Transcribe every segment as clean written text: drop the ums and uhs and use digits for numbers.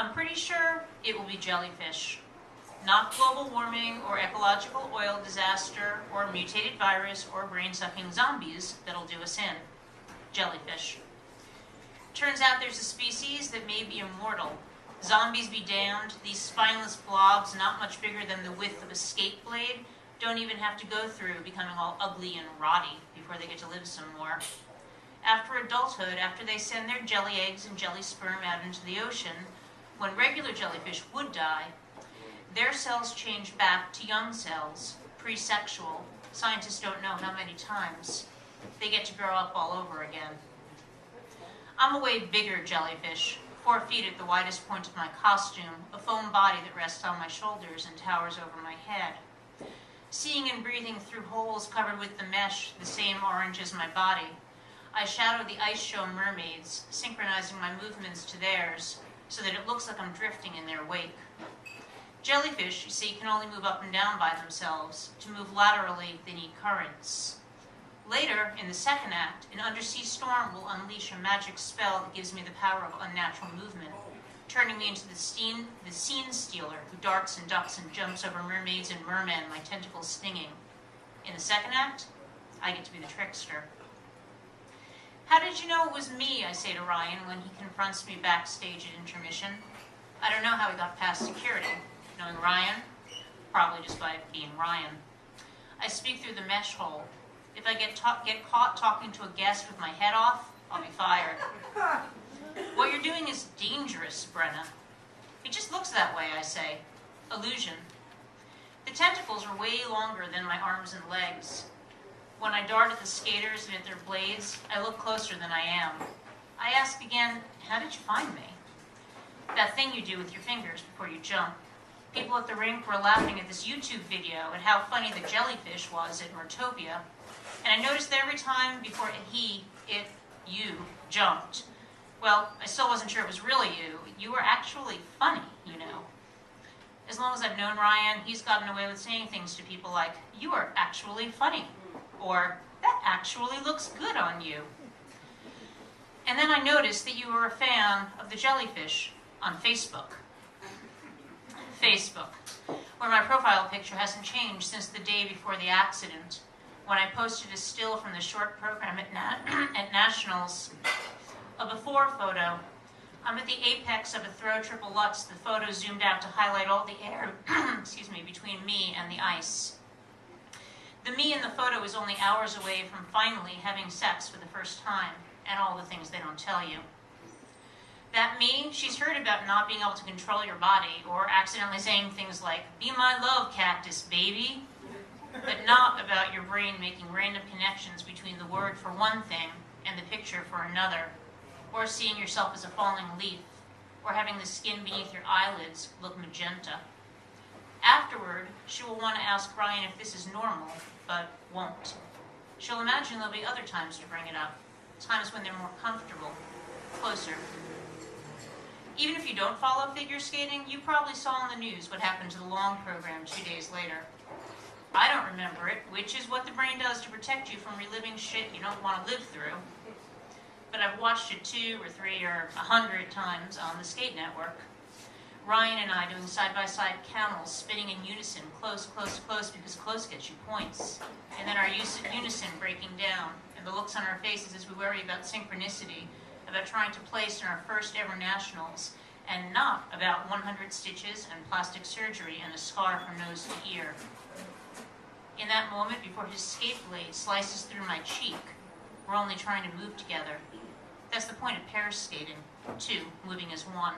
I'm pretty sure it will be jellyfish. Not global warming or ecological oil disaster or mutated virus or brain-sucking zombies that'll do us in. Jellyfish. Turns out there's a species that may be immortal. Zombies be damned, these spineless blobs, not much bigger than the width of a skate blade, don't even have to go through becoming all ugly and rotty before they get to live some more. After adulthood, after they send their jelly eggs and jelly sperm out into the ocean, when regular jellyfish would die, their cells change back to young cells, pre-sexual. Scientists don't know how many times. They get to grow up all over again. I'm a way bigger jellyfish, 4 feet at the widest point of my costume, a foam body that rests on my shoulders and towers over my head. Seeing and breathing through holes covered with the mesh, the same orange as my body, I shadow the ice show mermaids, synchronizing my movements to theirs, so that it looks like I'm drifting in their wake. Jellyfish, you see, can only move up and down by themselves. To move laterally, they need currents. Later, in the second act, an undersea storm will unleash a magic spell that gives me the power of unnatural movement, turning me into the scene stealer who darts and ducks and jumps over mermaids and mermen, my tentacles stinging. In the second act, I get to be the trickster. How did you know it was me, I say to Ryan when he confronts me backstage at intermission. I don't know how he got past security. Knowing Ryan? Probably just by being Ryan. I speak through the mesh hole. If I get caught talking to a guest with my head off, I'll be fired. What you're doing is dangerous, Brenna. It just looks that way, I say. Illusion. The tentacles are way longer than my arms and legs. When I dart at the skaters and at their blades, I look closer than I am. I ask again, how did you find me? That thing you do with your fingers before you jump. People at the rink were laughing at this YouTube video at how funny the jellyfish was at Mertopia, and I noticed that every time before you jumped. Well, I still wasn't sure it was really you. You were actually funny, you know. As long as I've known Ryan, he's gotten away with saying things to people like, you are actually funny, or that actually looks good on you. And then I noticed that you were a fan of the jellyfish on Facebook. Facebook, where my profile picture hasn't changed since the day before the accident, when I posted a still from the short program at Nationals, a before photo. I'm at the apex of a throw triple Lutz, the photo zoomed out to highlight all the air between me and the ice. The me in the photo is only hours away from finally having sex for the first time, and all the things they don't tell you. That me, she's heard about not being able to control your body, or accidentally saying things like, be my love cactus, baby, but not about your brain making random connections between the word for one thing and the picture for another, or seeing yourself as a falling leaf, or having the skin beneath your eyelids look magenta. Afterward, she will want to ask Ryan if this is normal, but won't. She'll imagine there'll be other times to bring it up, times when they're more comfortable, closer. Even if you don't follow figure skating, you probably saw on the news what happened to the long program 2 days later. I don't remember it, which is what the brain does to protect you from reliving shit you don't want to live through. But I've watched it 2 or 3 or 100 times on the Skate Network. Ryan and I doing side-by-side camels, spinning in unison, close, close, close, because close gets you points. And then our unison breaking down, and the looks on our faces as we worry about synchronicity, about trying to place in our first ever nationals, and not about 100 stitches and plastic surgery and a scar from nose to ear. In that moment, before his skate blade slices through my cheek, we're only trying to move together. That's the point of pair skating, 2 moving as 1.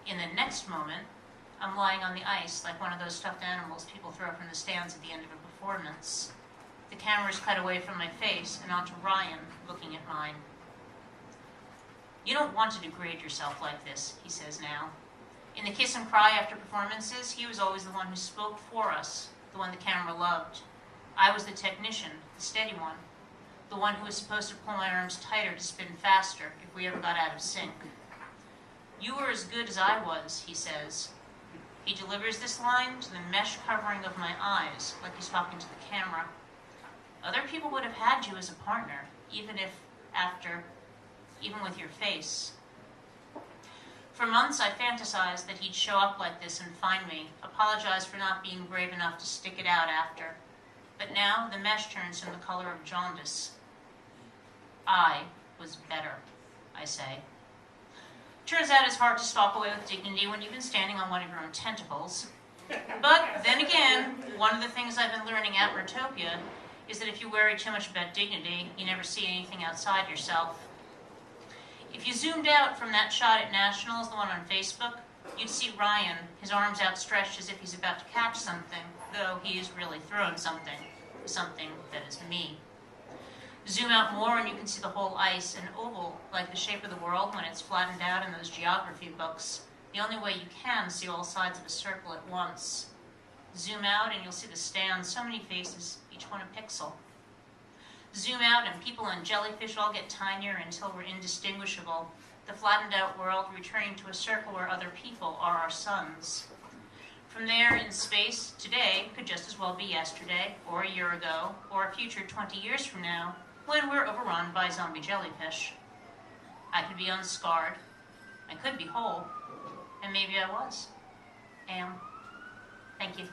In the next moment, I'm lying on the ice like one of those stuffed animals people throw from the stands at the end of a performance. The camera's cut away from my face and onto Ryan looking at mine. You don't want to degrade yourself like this, he says now. In the kiss and cry after performances, he was always the one who spoke for us, the one the camera loved. I was the technician, the steady one, the one who was supposed to pull my arms tighter to spin faster if we ever got out of sync. You were as good as I was, he says. He delivers this line to the mesh covering of my eyes, like he's talking to the camera. Other people would have had you as a partner, even with your face. For months I fantasized that he'd show up like this and find me, apologize for not being brave enough to stick it out after. But now the mesh turns from the color of jaundice. I was better, I say. Turns out it's hard to stalk away with dignity when you've been standing on one of your own tentacles. But then again, one of the things I've been learning at Rotopia is that if you worry too much about dignity, you never see anything outside yourself. If you zoomed out from that shot at Nationals, the one on Facebook, you'd see Ryan, his arms outstretched as if he's about to catch something, though he is really throwing something that is me. Zoom out more and you can see the whole ice, an oval like the shape of the world when it's flattened out in those geography books, the only way you can see all sides of a circle at once. Zoom out and you'll see the stand, so many faces, each one a pixel. Zoom out and people and jellyfish all get tinier until we're indistinguishable, the flattened out world returning to a circle where other people are our suns. From there in space, today could just as well be yesterday, or a year ago, or a future 20 years from now, when we're overrun by zombie jellyfish. I could be unscarred, I could be whole, and maybe I was. Am. Thank you.